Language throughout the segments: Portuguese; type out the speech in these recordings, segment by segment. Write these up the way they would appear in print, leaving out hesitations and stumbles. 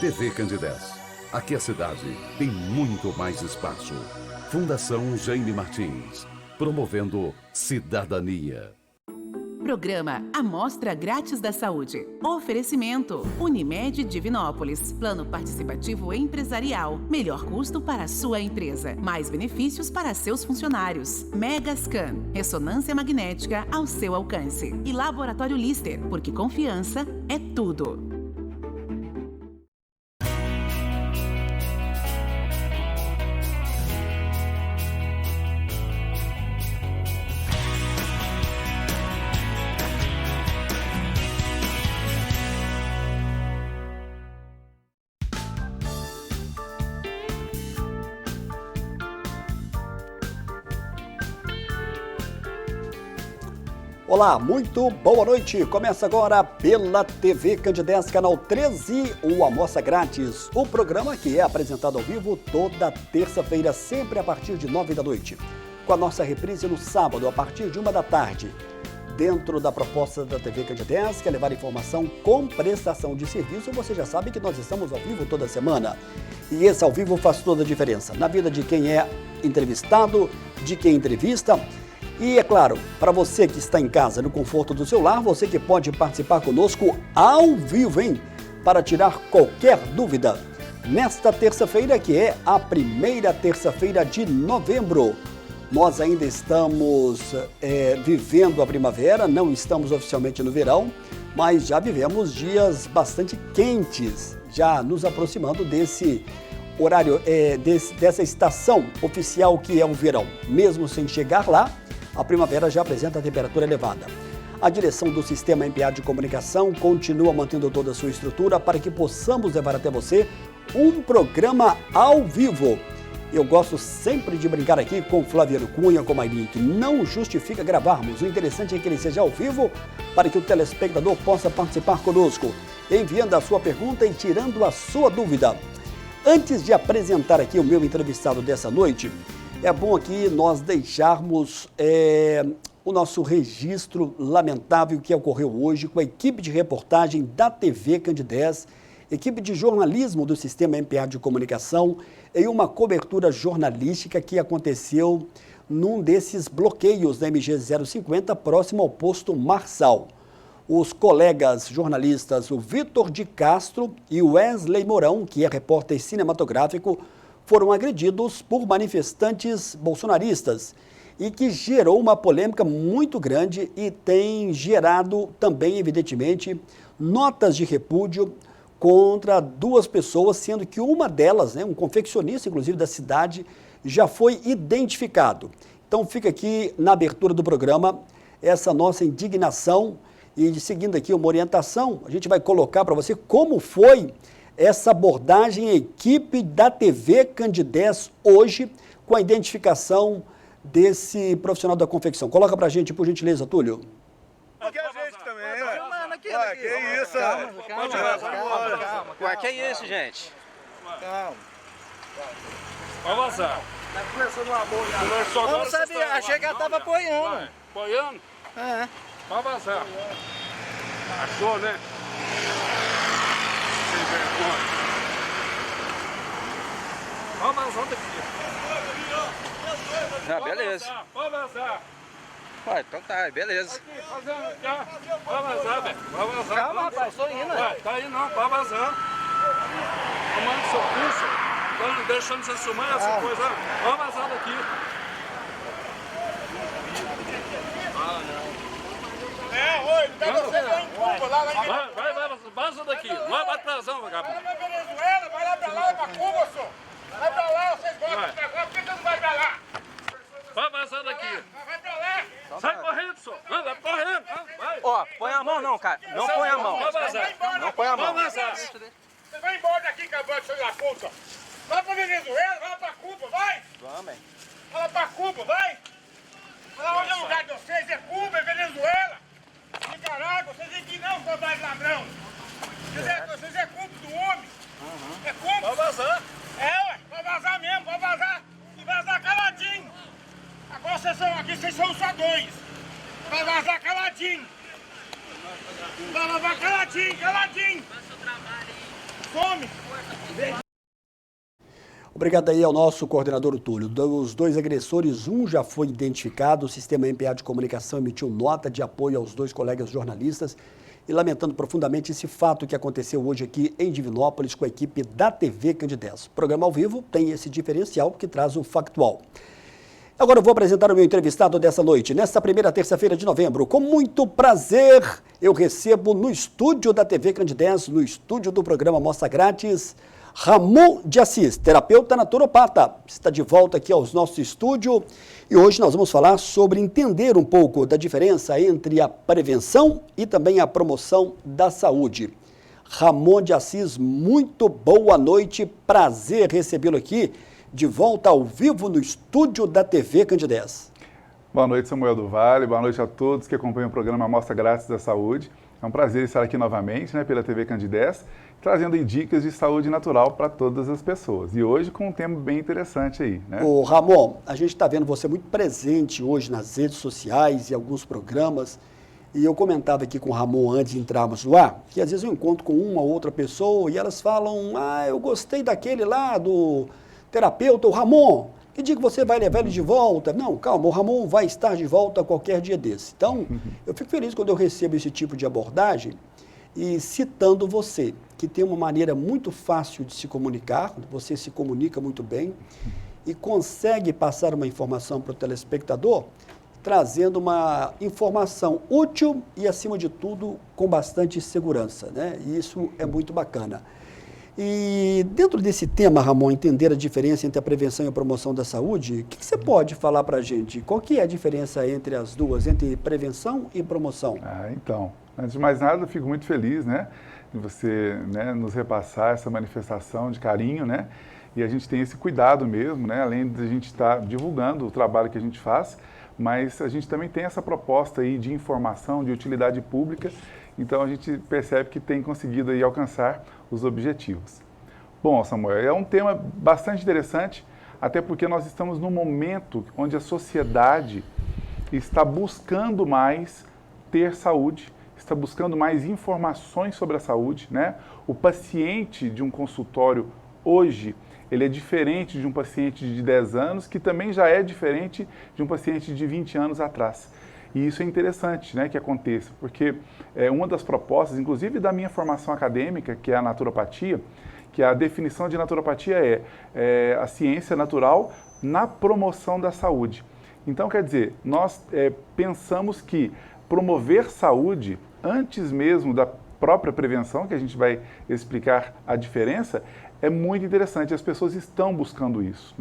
TV Candidez. Aqui a cidade tem muito mais espaço. Fundação Jaime Martins, promovendo cidadania. Programa Amostra Grátis da Saúde. Oferecimento Unimed Divinópolis. Plano participativo empresarial. Melhor custo para a sua empresa. Mais benefícios para seus funcionários. Megascan. Ressonância magnética ao seu alcance. E Laboratório Lister, porque confiança é tudo. Olá, muito boa noite. Começa agora pela TV Candidez, canal 13, o Amostra Grátis. O programa que é apresentado ao vivo toda terça-feira, sempre a partir de 9 da noite. Com a nossa reprise no sábado, a partir de 1 da tarde. Dentro da proposta da TV Candidez, que é levar informação com prestação de serviço, você já sabe que nós estamos ao vivo toda semana. E esse ao vivo faz toda a diferença na vida de quem é entrevistado, de quem entrevista. E é claro, para você que está em casa, no conforto do seu lar, você que pode participar conosco ao vivo, hein? Para tirar qualquer dúvida. Nesta terça-feira, que é a primeira terça-feira de novembro, nós ainda estamos vivendo a primavera, não estamos oficialmente no verão, mas já vivemos dias bastante quentes, já nos aproximando desse horário, dessa estação oficial que é o verão. Mesmo sem chegar lá, a primavera já apresenta a temperatura elevada. A direção do Sistema MPA de Comunicação continua mantendo toda a sua estrutura para que possamos levar até você um programa ao vivo. Eu gosto sempre de brincar aqui com Flaviano Cunha, com Mairinho, que não justifica gravarmos. O interessante é que ele seja ao vivo para que o telespectador possa participar conosco, enviando a sua pergunta e tirando a sua dúvida. Antes de apresentar aqui o meu entrevistado dessa noite, é bom aqui nós deixarmos o nosso registro lamentável que ocorreu hoje com a equipe de reportagem da TV Candidez, equipe de jornalismo do Sistema MPA de Comunicação, em uma cobertura jornalística que aconteceu num desses bloqueios da MG 050, próximo ao posto Marçal. Os colegas jornalistas, o Vitor de Castro e o Wesley Mourão, que é repórter cinematográfico, foram agredidos por manifestantes bolsonaristas e que gerou uma polêmica muito grande e tem gerado também, evidentemente, notas de repúdio contra duas pessoas, sendo que uma delas, um confeccionista, inclusive, da cidade, já foi identificado. Então fica aqui na abertura do programa essa nossa indignação e seguindo aqui uma orientação, a gente vai colocar para você como foi essa abordagem em equipe da TV Candidez hoje, com a identificação desse profissional da confecção. Coloca pra gente, por gentileza, Túlio. Aqui a gente também, ué. Ué, Que isso, calma. Ué, que isso, gente? Calma. Vai vazar. Tá começando uma boa já. Eu não sabia, achei que ela tava apoiando. Apoiando? É. Vai vazar. Achou, né? Sem vergonha. Vai vazar daqui. Ah, beleza. Vai vazar. Ué, então tá, beleza. Aqui, fazendo já. Vai vazar, velho. Vai vazar. Calma, rapaz, tô indo. Ué, tá aí não, vai vazar. Tomando seu curso, deixando você sumar essa coisa. Vai vazar daqui. Oi, pega você lá em Cuba, lá em... Vaza daqui, vai pra trasão, vagabundo. Vai pra Venezuela, vai lá pra lá, vai pra Cuba, senhor. Vai pra lá, vocês gostam de negócio, por que você não vai pra lá? Vai vazar daqui. Vai pra lá. Sai correndo, senhor. Vai correndo. Vai. Ó, põe a mão não, cara. Não põe a mão. Vai vazar. Não põe a mão. Vai vazar. Você vai embora daqui, acabou de chegar a puta. Vai pra Venezuela, vai lá pra Cuba, vai. Vamos, hein. Vai lá pra Cuba, vai. Vai lá onde é o lugar de vocês, é Cuba, é Venezuela. Nicarágua, vocês aqui não, covarde ladrão. Vocês é cúmplice do homem. É cúmplice. Vai vazar. Ué, vai vazar mesmo, vai vazar. E vazar caladinho. Agora vocês são aqui, vocês são só dois. Vai vazar caladinho. Vai vazar caladinho, caladinho. some. Obrigado aí ao nosso coordenador Túlio. Dos dois agressores, um já foi identificado. O sistema MPA de comunicação emitiu nota de apoio aos dois colegas jornalistas e lamentando profundamente esse fato que aconteceu hoje aqui em Divinópolis com a equipe da TV Candidez. O programa ao vivo tem esse diferencial que traz o factual. Agora eu vou apresentar o meu entrevistado dessa noite. Nesta primeira terça-feira de novembro, com muito prazer, eu recebo no estúdio da TV Candidez, no estúdio do programa Mostra Grátis, Ramon de Assis, terapeuta naturopata, está de volta aqui aos nossos estúdios e hoje nós vamos falar sobre entender um pouco da diferença entre a prevenção e também a promoção da saúde. Ramon de Assis, muito boa noite, prazer recebê-lo aqui, de volta ao vivo no estúdio da TV Candidez. Boa noite, Samuel do Vale, boa noite a todos que acompanham o programa Mostra Grátis da Saúde. É um prazer estar aqui novamente, pela TV Candidez, trazendo dicas de saúde natural para todas as pessoas. E hoje com um tema bem interessante aí, Ô Ramon, a gente está vendo você muito presente hoje nas redes sociais e alguns programas. E eu comentava aqui com o Ramon antes de entrarmos no ar, que às vezes eu encontro com uma ou outra pessoa e elas falam, eu gostei daquele lá do terapeuta, o Ramon, que dia que você vai levar ele de volta? Não, calma, o Ramon vai estar de volta qualquer dia desse. Então, eu fico feliz quando eu recebo esse tipo de abordagem e citando você, que tem uma maneira muito fácil de se comunicar, você se comunica muito bem e consegue passar uma informação para o telespectador, trazendo uma informação útil e, acima de tudo, com bastante segurança, E isso é muito bacana. E dentro desse tema, Ramon, entender a diferença entre a prevenção e a promoção da saúde, o que você pode falar para a gente? Qual que é a diferença entre as duas, entre prevenção e promoção? Então, antes de mais nada, eu fico muito feliz, de você nos repassar essa manifestação de carinho, E a gente tem esse cuidado mesmo, além de a gente estar divulgando o trabalho que a gente faz, mas a gente também tem essa proposta aí de informação, de utilidade pública, então a gente percebe que tem conseguido aí alcançar os objetivos. Bom, Samuel, é um tema bastante interessante, até porque nós estamos num momento onde a sociedade está buscando mais ter saúde, está buscando mais informações sobre a saúde, O paciente de um consultório hoje, ele é diferente de um paciente de 10 anos, que também já é diferente de um paciente de 20 anos atrás. E isso é interessante, que aconteça, porque uma das propostas, inclusive da minha formação acadêmica, que é a naturopatia, que a definição de naturopatia é a ciência natural na promoção da saúde. Então, quer dizer, nós pensamos que promover saúde, antes mesmo da própria prevenção, que a gente vai explicar a diferença, é muito interessante. As pessoas estão buscando isso,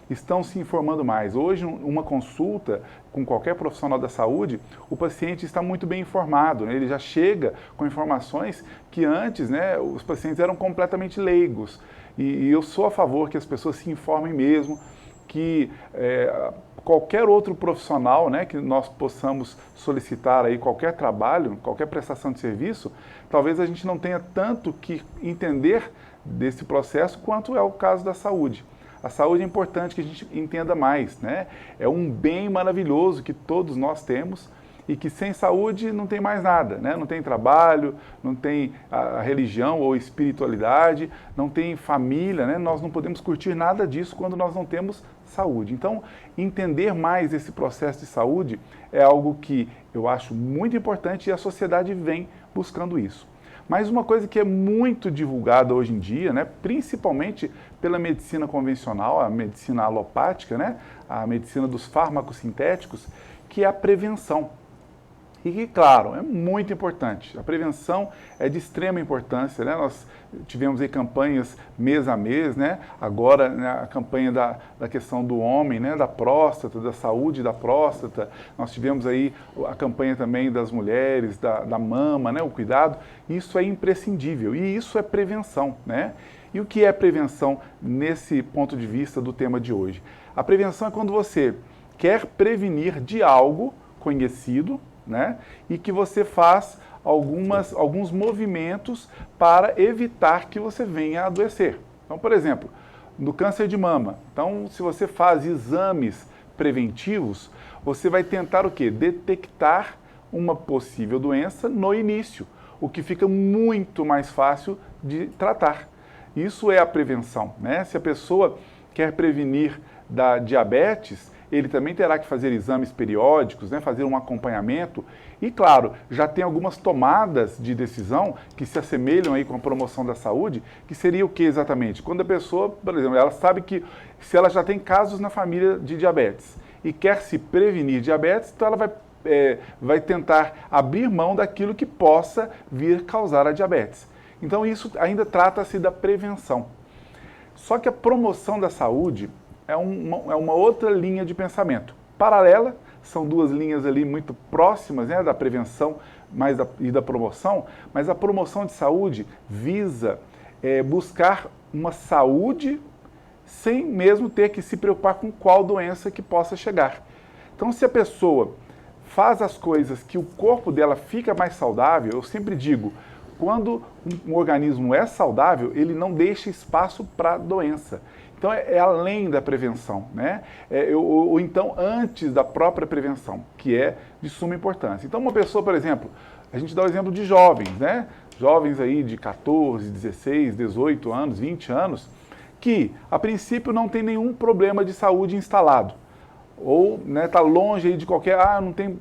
Estão se informando mais. Hoje, uma consulta com qualquer profissional da saúde, o paciente está muito bem informado, Ele já chega com informações que antes, os pacientes eram completamente leigos. E eu sou a favor que as pessoas se informem mesmo, que qualquer outro profissional, que nós possamos solicitar aí qualquer trabalho, qualquer prestação de serviço, talvez a gente não tenha tanto que entender desse processo quanto é o caso da saúde. A saúde é importante que a gente entenda mais, É um bem maravilhoso que todos nós temos e que sem saúde não tem mais nada, Não tem trabalho, não tem a religião ou espiritualidade, não tem família, Nós não podemos curtir nada disso quando nós não temos saúde. Então, entender mais esse processo de saúde é algo que eu acho muito importante e a sociedade vem buscando isso. Mas uma coisa que é muito divulgada hoje em dia, principalmente pela medicina convencional, a medicina alopática, a medicina dos fármacos sintéticos, que é a prevenção. E que, claro, é muito importante. A prevenção é de extrema importância, Nós tivemos aí campanhas mês a mês, Agora, a campanha da questão do homem, da próstata, da saúde da próstata. Nós tivemos aí a campanha também das mulheres, da mama, o cuidado. Isso é imprescindível e isso é prevenção, E o que é prevenção nesse ponto de vista do tema de hoje? A prevenção é quando você quer prevenir de algo conhecido, e que você faz alguns movimentos para evitar que você venha a adoecer. Então, por exemplo, no câncer de mama, então, se você faz exames preventivos, você vai tentar o quê? Detectar uma possível doença no início. o que fica muito mais fácil de tratar. Isso é a prevenção, né? Se a pessoa quer prevenir da diabetes, ele também terá que fazer exames periódicos, né? Fazer um acompanhamento e, claro, já tem algumas tomadas de decisão que se assemelham aí com a promoção da saúde, que seria o que exatamente? Quando a pessoa, por exemplo, ela sabe que se ela já tem casos na família de diabetes e quer se prevenir diabetes, então ela vai tentar abrir mão daquilo que possa vir causar a diabetes. Então isso ainda trata-se da prevenção. Só que a promoção da saúde é uma outra linha de pensamento. Paralela, são duas linhas ali muito próximas, né, da prevenção e da promoção, mas a promoção de saúde visa buscar uma saúde sem mesmo ter que se preocupar com qual doença que possa chegar. Então, se a pessoa faz as coisas que o corpo dela fica mais saudável, eu sempre digo, quando um organismo é saudável, ele não deixa espaço para doença. Então, é além da prevenção, né? Ou então antes da própria prevenção, que é de suma importância. Então, uma pessoa, por exemplo, a gente dá o exemplo de jovens, né? Jovens aí de 14, 16, 18 anos, 20 anos, que, a princípio, não tem nenhum problema de saúde instalado. Ou está longe aí de qualquer, não tem,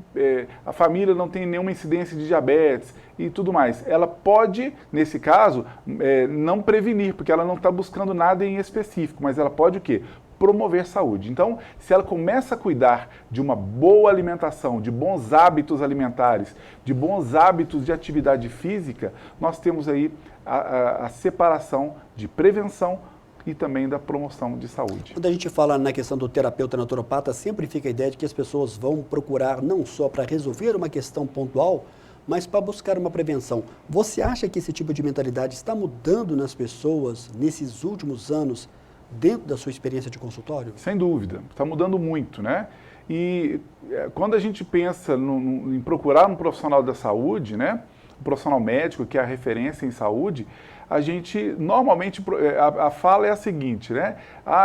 a família não tem nenhuma incidência de diabetes e tudo mais. Ela pode, nesse caso, não prevenir, porque ela não está buscando nada em específico, mas ela pode o quê? Promover saúde. Então, se ela começa a cuidar de uma boa alimentação, de bons hábitos alimentares, de bons hábitos de atividade física, nós temos aí a separação de prevenção e também da promoção de saúde. Quando a gente fala na questão do terapeuta naturopata, sempre fica a ideia de que as pessoas vão procurar não só para resolver uma questão pontual, mas para buscar uma prevenção. Você acha que esse tipo de mentalidade está mudando nas pessoas nesses últimos anos, dentro da sua experiência de consultório? Sem dúvida, está mudando muito, né? E quando a gente pensa em procurar um profissional da saúde, né? Um profissional médico, que é a referência em saúde, a gente, normalmente, a fala é a seguinte, né?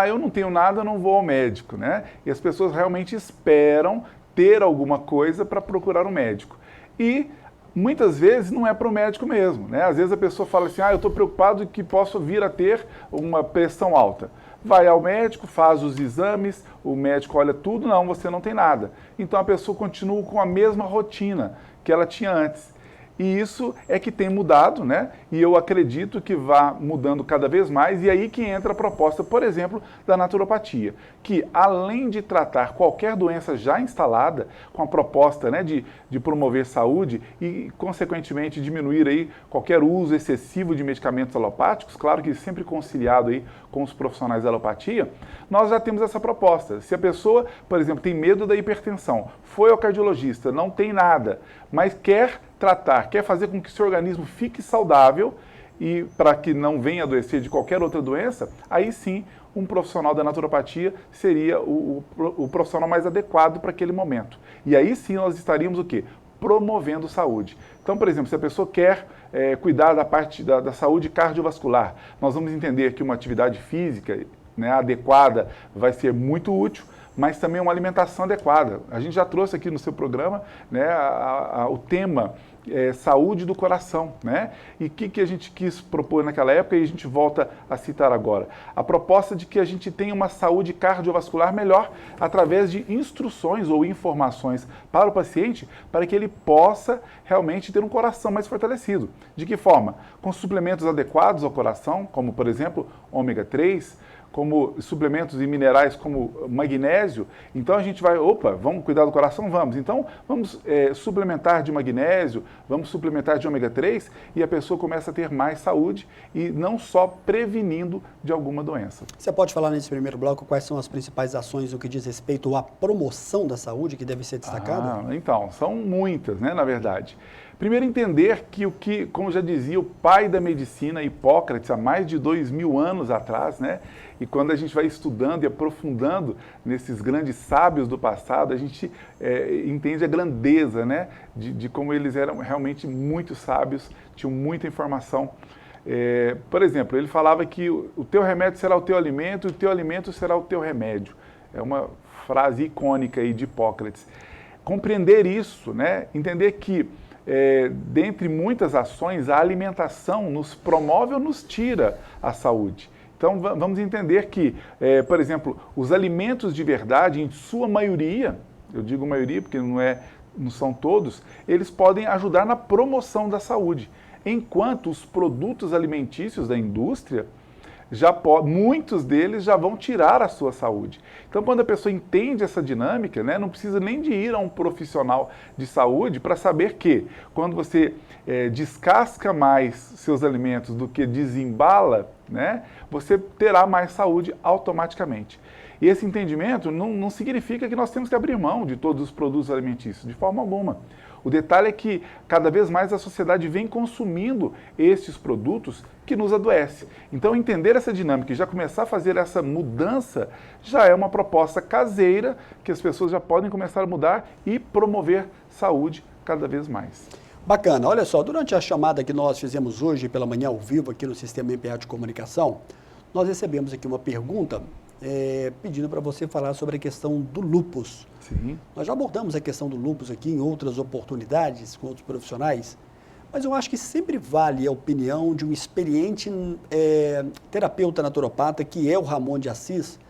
Eu não tenho nada, eu não vou ao médico, né? E as pessoas realmente esperam ter alguma coisa para procurar um médico. E muitas vezes não é para o médico mesmo, né? Às vezes a pessoa fala assim, eu estou preocupado que posso vir a ter uma pressão alta. Vai ao médico, faz os exames, o médico olha tudo, não, você não tem nada. Então a pessoa continua com a mesma rotina que ela tinha antes. E isso é que tem mudado, né? E eu acredito que vá mudando cada vez mais. E aí que entra a proposta, por exemplo, da naturopatia, que além de tratar qualquer doença já instalada, com a proposta, né, de promover saúde e, consequentemente, diminuir aí qualquer uso excessivo de medicamentos alopáticos, claro que sempre conciliado aí com os profissionais da alopatia, nós já temos essa proposta. Se a pessoa, por exemplo, tem medo da hipertensão, foi ao cardiologista, não tem nada, mas quer tratar, quer fazer com que seu organismo fique saudável e para que não venha adoecer de qualquer outra doença, aí sim um profissional da naturopatia seria o profissional mais adequado para aquele momento. E aí sim nós estaríamos o quê? Promovendo saúde. Então, por exemplo, se a pessoa quer cuidar da parte da saúde cardiovascular, nós vamos entender que uma atividade física, né, adequada vai ser muito útil, mas também uma alimentação adequada. A gente já trouxe aqui no seu programa, né, o tema saúde do coração, né? E o que a gente quis propor naquela época e a gente volta a citar agora? A proposta de que a gente tenha uma saúde cardiovascular melhor através de instruções ou informações para o paciente, para que ele possa realmente ter um coração mais fortalecido. De que forma? Com suplementos adequados ao coração, como por exemplo, ômega 3, como suplementos e minerais como magnésio. Então a gente vai, vamos cuidar do coração? Vamos. Então vamos suplementar de magnésio, vamos suplementar de ômega 3 e a pessoa começa a ter mais saúde e não só prevenindo de alguma doença. Você pode falar nesse primeiro bloco quais são as principais ações no que diz respeito à promoção da saúde que deve ser destacada? Então, são muitas, né, na verdade. Primeiro, entender que, como já dizia o pai da medicina, Hipócrates, há mais de 2000 anos atrás, né? E quando a gente vai estudando e aprofundando nesses grandes sábios do passado, a gente entende a grandeza, né? De como eles eram realmente muito sábios, tinham muita informação. Por exemplo, ele falava que o teu remédio será o teu alimento e o teu alimento será o teu remédio. É uma frase icônica aí de Hipócrates. Compreender isso, né? Entender que dentre muitas ações, a alimentação nos promove ou nos tira a saúde. Então, vamos entender que, por exemplo, os alimentos de verdade, em sua maioria, eu digo maioria porque não são todos, eles podem ajudar na promoção da saúde, enquanto os produtos alimentícios da indústria, muitos deles já vão tirar a sua saúde. Então, quando a pessoa entende essa dinâmica, né, não precisa nem de ir a um profissional de saúde para saber que, quando você descasca mais seus alimentos do que desembala, né, você terá mais saúde automaticamente. E esse entendimento não significa que nós temos que abrir mão de todos os produtos alimentícios, de forma alguma. O detalhe é que cada vez mais a sociedade vem consumindo estes produtos que nos adoecem. Então, entender essa dinâmica e já começar a fazer essa mudança já é uma proposta caseira que as pessoas já podem começar a mudar e promover saúde cada vez mais. Bacana. Olha só, durante a chamada que nós fizemos hoje pela manhã ao vivo aqui no Sistema MPA de Comunicação, nós recebemos aqui uma pergunta pedindo para você falar sobre a questão do lúpus. Sim. Nós já abordamos a questão do lúpus aqui em outras oportunidades com outros profissionais, mas eu acho que sempre vale a opinião de um experiente terapeuta naturopata, que é o Ramon de Assis,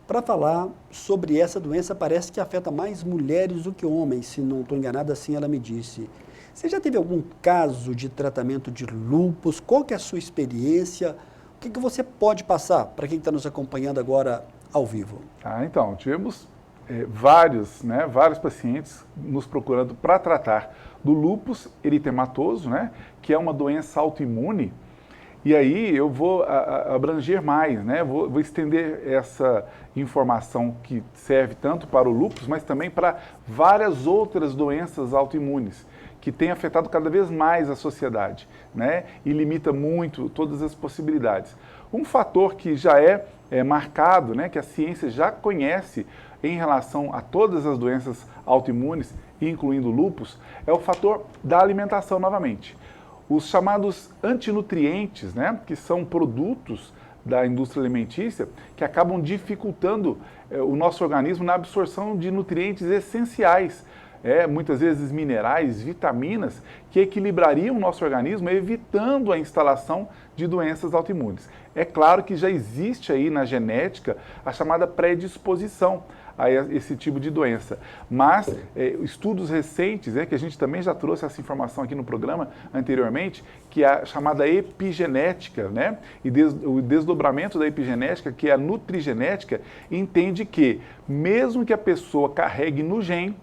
para falar sobre essa doença. Parece que afeta mais mulheres do que homens, se não estou enganado, assim ela me disse. Você já teve algum caso de tratamento de lúpus? Qual que é a sua experiência? O que você pode passar para quem está nos acompanhando agora ao vivo? Então, tivemos vários pacientes nos procurando para tratar do lúpus eritematoso, né, que é uma doença autoimune. E aí eu vou abranger mais, né, vou estender essa informação que serve tanto para o lúpus, mas também para várias outras doenças autoimunes, que tem afetado cada vez mais a sociedade, né, e limita muito todas as possibilidades. Um fator que já é marcado, né, que a ciência já conhece em relação a todas as doenças autoimunes, incluindo o lúpus, é o fator da alimentação novamente. Os chamados antinutrientes, né, que são produtos da indústria alimentícia, que acabam dificultando o nosso organismo na absorção de nutrientes essenciais, muitas vezes minerais, vitaminas, que equilibrariam o nosso organismo, evitando a instalação de doenças autoimunes. É claro que já existe aí na genética a chamada predisposição a esse tipo de doença, mas estudos recentes, que a gente também já trouxe essa informação aqui no programa anteriormente, que é a chamada epigenética, né? E o desdobramento da epigenética, que é a nutrigenética, entende que mesmo que a pessoa carregue no gene,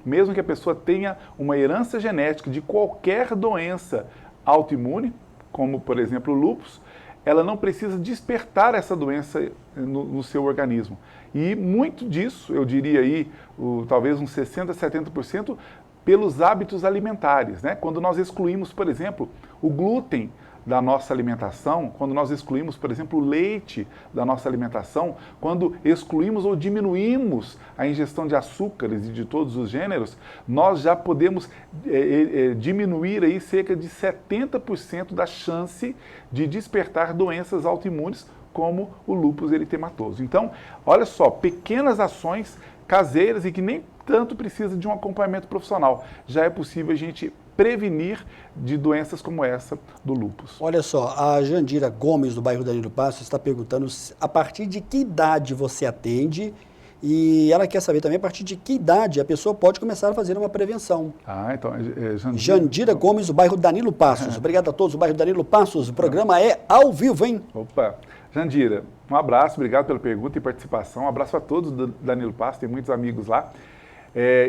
mesmo que a pessoa tenha uma herança genética de qualquer doença autoimune, como por exemplo o lúpus, ela não precisa despertar essa doença no seu organismo. E muito disso, eu diria aí, talvez uns 60%, 70%, pelos hábitos alimentares, né? Quando nós excluímos, por exemplo, o glúten da nossa alimentação, quando nós excluímos, por exemplo, o leite da nossa alimentação, quando excluímos ou diminuímos a ingestão de açúcares e de todos os gêneros, nós já podemos diminuir aí cerca de 70% da chance de despertar doenças autoimunes como o lúpus eritematoso. Então, olha só, pequenas ações caseiras e que nem tanto precisa de um acompanhamento profissional. Já é possível a gente prevenir de doenças como essa do lúpus. Olha só, a Jandira Gomes, do bairro Danilo Passos, está perguntando a partir de que idade você atende, e ela quer saber também a partir de que idade a pessoa pode começar a fazer uma prevenção. Então, Jandira Gomes, do bairro Danilo Passos. Obrigado a todos do bairro Danilo Passos. O programa é ao vivo, hein? Opa! Jandira, um abraço, obrigado pela pergunta e participação. Um abraço a todos do Danilo Passos, tem muitos amigos lá.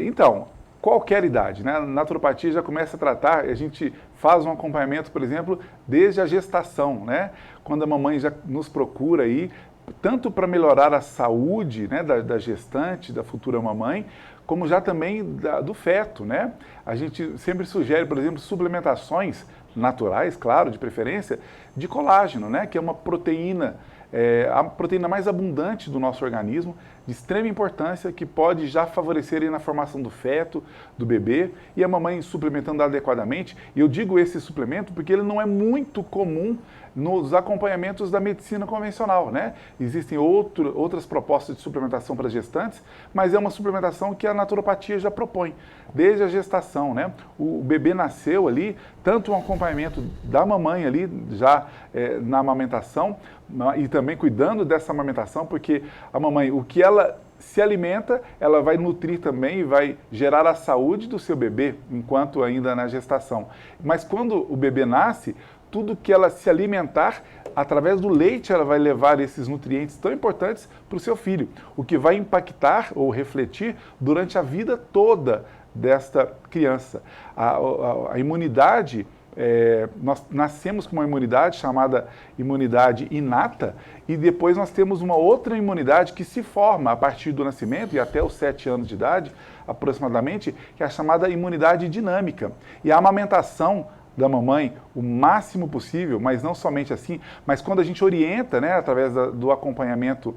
Então, qualquer idade, né? A naturopatia já começa a tratar, a gente faz um acompanhamento, por exemplo, desde a gestação, né? Quando a mamãe já nos procura aí, tanto para melhorar a saúde, né, da gestante, da futura mamãe, como já também do feto, né? A gente sempre sugere, por exemplo, suplementações naturais, claro, de preferência, de colágeno, né? Que é uma proteína, a proteína mais abundante do nosso organismo, de extrema importância que pode já favorecer aí na formação do feto, do bebê, e a mamãe suplementando adequadamente. E eu digo esse suplemento porque ele não é muito comum nos acompanhamentos da medicina convencional, né? Existem outras propostas de suplementação para gestantes, mas é uma suplementação que a naturopatia já propõe, desde a gestação, né? O bebê nasceu ali, tanto um acompanhamento da mamãe ali, já na amamentação, e também cuidando dessa amamentação, porque a mamãe, o que ela se alimenta, ela vai nutrir também e vai gerar a saúde do seu bebê, enquanto ainda na gestação. Mas quando o bebê nasce, tudo que ela se alimentar, através do leite, ela vai levar esses nutrientes tão importantes para o seu filho, o que vai impactar ou refletir durante a vida toda desta criança. A imunidade, nós nascemos com uma imunidade chamada imunidade inata, e depois nós temos uma outra imunidade que se forma a partir do nascimento e até os 7 anos de idade, aproximadamente, que é a chamada imunidade dinâmica. E a amamentação da mamãe o máximo possível, mas não somente assim, mas quando a gente orienta, né, através do acompanhamento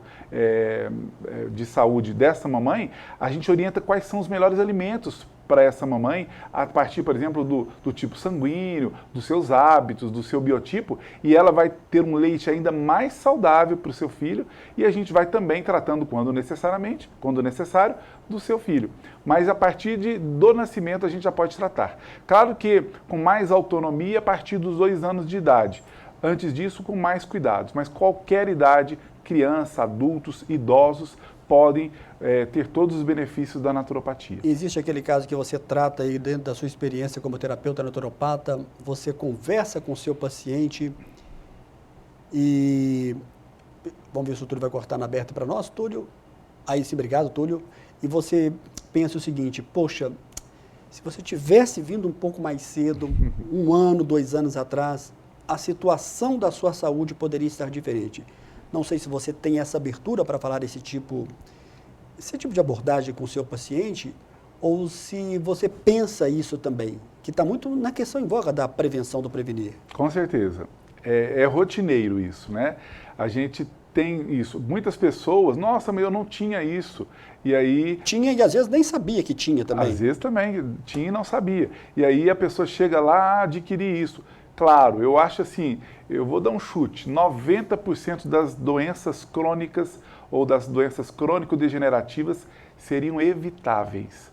de saúde dessa mamãe, a gente orienta quais são os melhores alimentos para essa mamãe, a partir, por exemplo, do tipo sanguíneo, dos seus hábitos, do seu biotipo, e ela vai ter um leite ainda mais saudável para o seu filho, e a gente vai também tratando quando necessário, do seu filho. Mas a partir do nascimento a gente já pode tratar. Claro que com mais autonomia a partir dos 2 anos de idade. Antes disso, com mais cuidados. Mas qualquer idade, criança, adultos, idosos, podem ter todos os benefícios da naturopatia. Existe aquele caso que você trata aí dentro da sua experiência como terapeuta naturopata, você conversa com o seu paciente e... Vamos ver se o Túlio vai cortar na aberta para nós, Túlio. Aí sim, obrigado, Túlio. E você pensa o seguinte, poxa, se você tivesse vindo um pouco mais cedo, 1 ano, 2 anos atrás, a situação da sua saúde poderia estar diferente. Não sei se você tem essa abertura para falar esse tipo de abordagem com o seu paciente, ou se você pensa isso também, que está muito na questão em voga da prevenção do prevenir. Com certeza. É rotineiro isso, né? A gente tem isso. Muitas pessoas, nossa, mas eu não tinha isso. E aí... Tinha e às vezes nem sabia que tinha também. Às vezes também tinha e não sabia. E aí a pessoa chega lá, adquirir isso. Claro, eu acho assim, eu vou dar um chute, 90% das doenças crônicas ou das doenças crônico-degenerativas seriam evitáveis.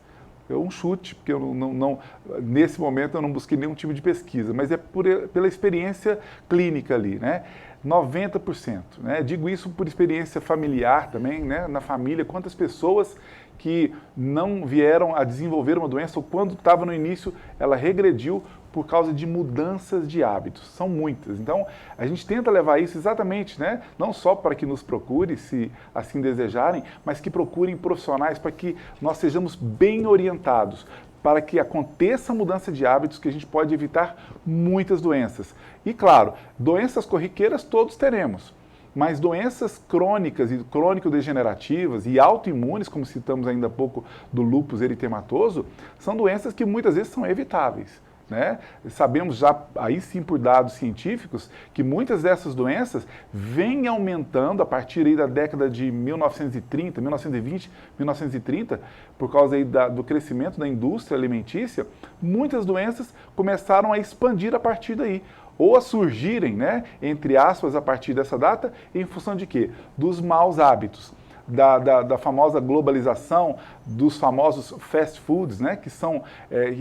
É um chute, porque eu não, nesse momento eu não busquei nenhum tipo de pesquisa, mas é pela experiência clínica ali, né? 90%, né? Digo isso por experiência familiar também, né? Na família, quantas pessoas que não vieram a desenvolver uma doença ou quando estava no início ela regrediu por causa de mudanças de hábitos. São muitas. Então, a gente tenta levar isso exatamente, né? Não só para que nos procure, se assim desejarem, mas que procurem profissionais para que nós sejamos bem orientados, para que aconteça mudança de hábitos, que a gente pode evitar muitas doenças. E, claro, doenças corriqueiras todos teremos, mas doenças crônicas e crônico-degenerativas e autoimunes, como citamos ainda há pouco do lúpus eritematoso, são doenças que muitas vezes são evitáveis. Né? Sabemos já, aí sim por dados científicos, que muitas dessas doenças vêm aumentando a partir aí da década de 1930, 1920, 1930, por causa aí do crescimento da indústria alimentícia, muitas doenças começaram a expandir a partir daí, ou a surgirem, né, entre aspas, a partir dessa data, em função de quê? Dos maus hábitos. Da famosa globalização, dos famosos fast foods, né, que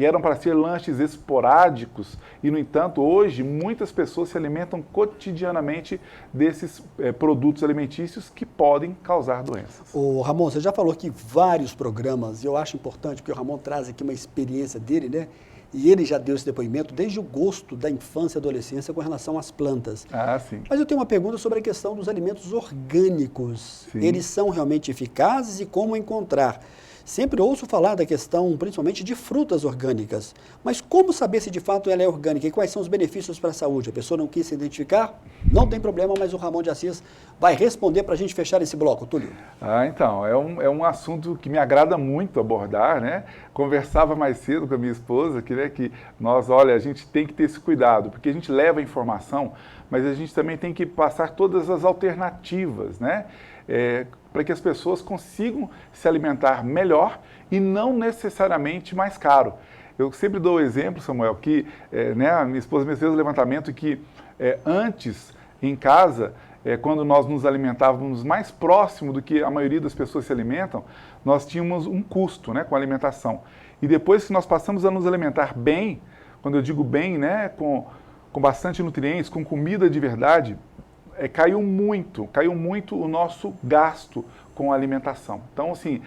eram para ser lanches esporádicos e, no entanto, hoje muitas pessoas se alimentam cotidianamente desses produtos alimentícios que podem causar doenças. Ô, Ramon, você já falou aqui vários programas e eu acho importante porque o Ramon traz aqui uma experiência dele, né? E ele já deu esse depoimento desde o gosto da infância e adolescência com relação às plantas. Ah, sim. Mas eu tenho uma pergunta sobre a questão dos alimentos orgânicos. Sim. Eles são realmente eficazes e como encontrar? Sempre ouço falar da questão, principalmente, de frutas orgânicas. Mas como saber se de fato ela é orgânica e quais são os benefícios para a saúde? A pessoa não quis se identificar? Não tem problema, mas o Ramon de Assis vai responder para a gente fechar esse bloco. Túlio. Então, é um assunto que me agrada muito abordar, né? Conversava mais cedo com a minha esposa, que a gente tem que ter esse cuidado, porque a gente leva a informação, mas a gente também tem que passar todas as alternativas, né? para que as pessoas consigam se alimentar melhor e não necessariamente mais caro. Eu sempre dou o exemplo, Samuel, que a minha esposa me fez o levantamento que antes, em casa, quando nós nos alimentávamos mais próximo do que a maioria das pessoas se alimentam, nós tínhamos um custo, né, com a alimentação. E depois que nós passamos a nos alimentar bem, quando eu digo bem, né, com bastante nutrientes, com comida de verdade, caiu muito o nosso gasto com a alimentação. Então, assim,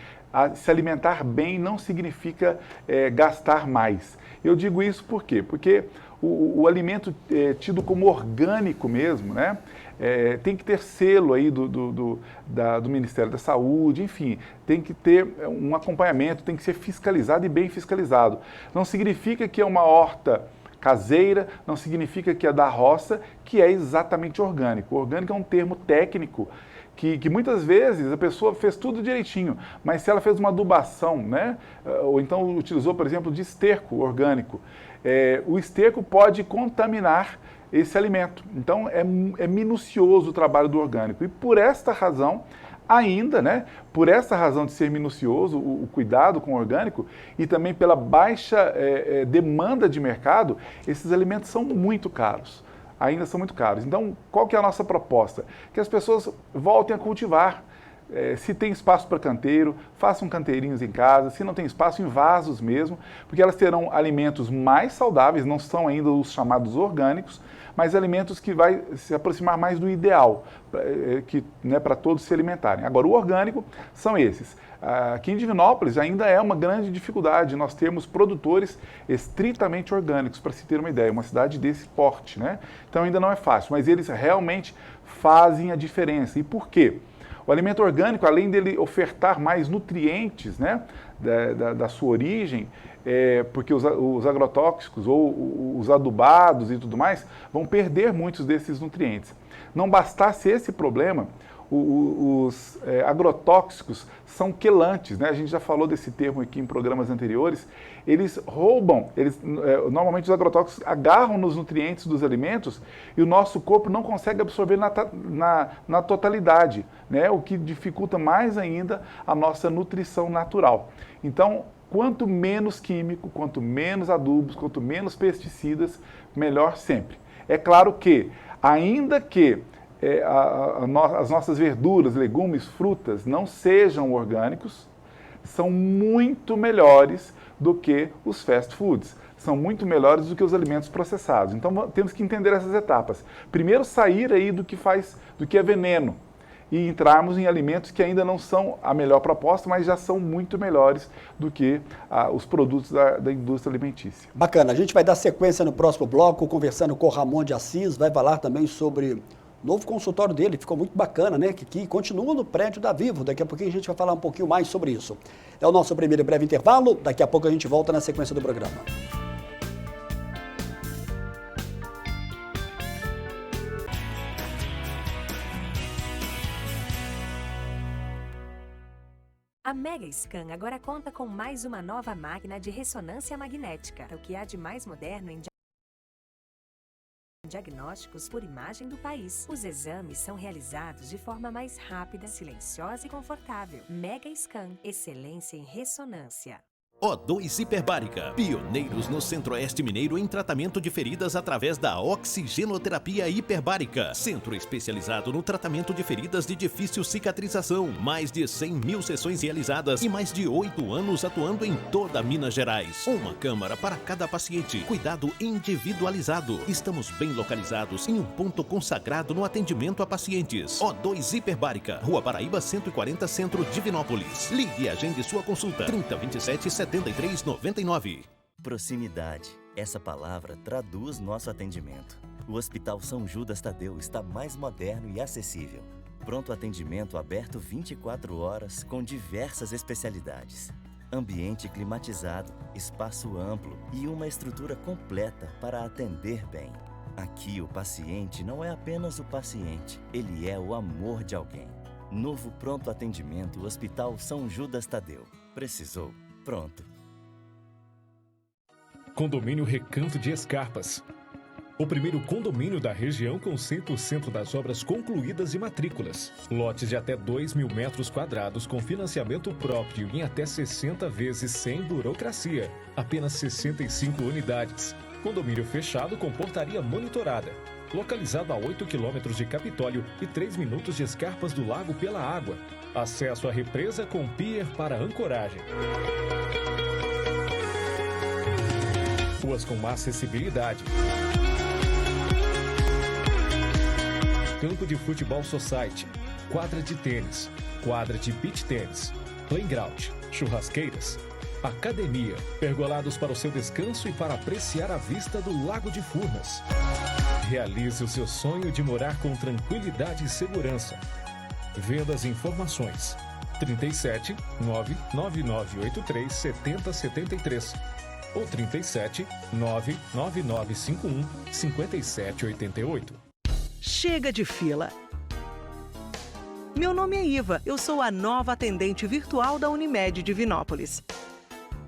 se alimentar bem não significa gastar mais. Eu digo isso por quê? Porque o alimento tido como orgânico mesmo, né? Tem que ter selo aí do Ministério da Saúde, enfim, tem que ter um acompanhamento, tem que ser fiscalizado e bem fiscalizado. Não significa que é uma horta caseira, não significa que é da roça, que é exatamente orgânico. O orgânico é um termo técnico que muitas vezes a pessoa fez tudo direitinho, mas se ela fez uma adubação, né, ou então utilizou, por exemplo, de esterco orgânico, o esterco pode contaminar esse alimento. Então, é minucioso o trabalho do orgânico. E por esta razão, ainda, né, por essa razão de ser minucioso, o cuidado com o orgânico, e também pela baixa demanda de mercado, esses alimentos são muito caros. Ainda são muito caros. Então, qual que é a nossa proposta? Que as pessoas voltem a cultivar. Se tem espaço para canteiro, façam canteirinhos em casa. Se não tem espaço, em vasos mesmo, porque elas terão alimentos mais saudáveis, não são ainda os chamados orgânicos, mas alimentos que vai se aproximar mais do ideal, para todos se alimentarem. Agora, o orgânico são esses. Aqui em Divinópolis ainda é uma grande dificuldade nós termos produtores estritamente orgânicos, para se ter uma ideia, uma cidade desse porte, né? Então ainda não é fácil, mas eles realmente fazem a diferença. E por quê? O alimento orgânico, além dele ofertar mais nutrientes, né, da sua origem, porque os agrotóxicos ou os adubados e tudo mais vão perder muitos desses nutrientes. Não bastasse esse problema, os agrotóxicos são quelantes, né? A gente já falou desse termo aqui em programas anteriores. Eles roubam, normalmente os agrotóxicos agarram nos nutrientes dos alimentos e o nosso corpo não consegue absorver na totalidade, né? O que dificulta mais ainda a nossa nutrição natural. Então, quanto menos químico, quanto menos adubos, quanto menos pesticidas, melhor sempre. É claro que, ainda que as nossas verduras, legumes, frutas não sejam orgânicos, são muito melhores do que os fast foods, são muito melhores do que os alimentos processados. Então temos que entender essas etapas. Primeiro, sair aí do que é veneno e entrarmos em alimentos que ainda não são a melhor proposta, mas já são muito melhores do que os produtos da indústria alimentícia. Bacana, a gente vai dar sequência no próximo bloco, conversando com o Ramon de Assis, vai falar também sobre novo consultório dele, ficou muito bacana, né? Que continua no prédio da Vivo. Daqui a pouquinho a gente vai falar um pouquinho mais sobre isso. É o nosso primeiro e breve intervalo. Daqui a pouco a gente volta na sequência do programa. A Mega Scan agora conta com mais uma nova máquina de ressonância magnética, o que há de mais moderno em diagnósticos por imagem do país. Os exames são realizados de forma mais rápida, silenciosa e confortável. Mega Scan, excelência em ressonância. O2 Hiperbárica, pioneiros no Centro-Oeste Mineiro em tratamento de feridas através da oxigenoterapia hiperbárica. Centro especializado no tratamento de feridas de difícil cicatrização. Mais de 100 mil sessões realizadas e mais de 8 anos atuando em toda Minas Gerais. Uma câmara para cada paciente. Cuidado individualizado. Estamos bem localizados em um ponto consagrado no atendimento a pacientes. O2 Hiperbárica, Rua Paraíba 140, Centro, Divinópolis. Ligue e agende sua consulta. 3027-7399. Proximidade. Essa palavra traduz nosso atendimento. O Hospital São Judas Tadeu está mais moderno e acessível. Pronto atendimento aberto 24 horas com diversas especialidades. Ambiente climatizado, espaço amplo e uma estrutura completa para atender bem. Aqui o paciente não é apenas o paciente, ele é o amor de alguém. Novo pronto atendimento Hospital São Judas Tadeu. Precisou? Pronto. Condomínio Recanto de Escarpas. O primeiro condomínio da região com 100% das obras concluídas e matrículas. Lotes de até 2.000 metros quadrados com financiamento próprio em até 60 vezes sem burocracia. Apenas 65 unidades. Condomínio fechado com portaria monitorada. Localizado a 8 quilômetros de Capitólio e 3 minutos de Escarpas do Lago pela água. Acesso à represa com pier para ancoragem. Ruas com má acessibilidade. Campo de futebol society, quadra de tênis, quadra de beach tênis, playground, churrasqueiras, academia, pergolados para o seu descanso e para apreciar a vista do Lago de Furnas. Realize o seu sonho de morar com tranquilidade e segurança. Vendas e informações 37 99983 7073 ou 37 99951 5788. Chega de fila! Meu nome é Iva, eu sou a nova atendente virtual da Unimed Divinópolis.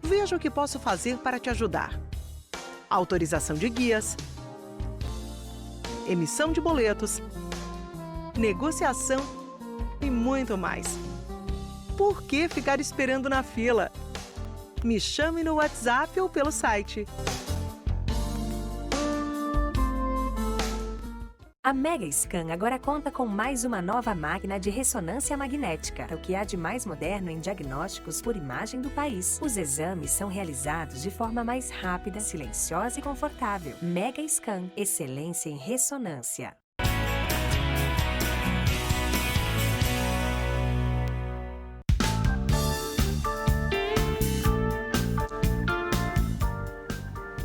Veja o que posso fazer para te ajudar. Autorização de guias, emissão de boletos, negociação e muito mais. Por que ficar esperando na fila? Me chame no WhatsApp ou pelo site. A Mega Scan agora conta com mais uma nova máquina de ressonância magnética, o que há de mais moderno em diagnósticos por imagem do país. Os exames são realizados de forma mais rápida, silenciosa e confortável. Mega Scan, excelência em ressonância.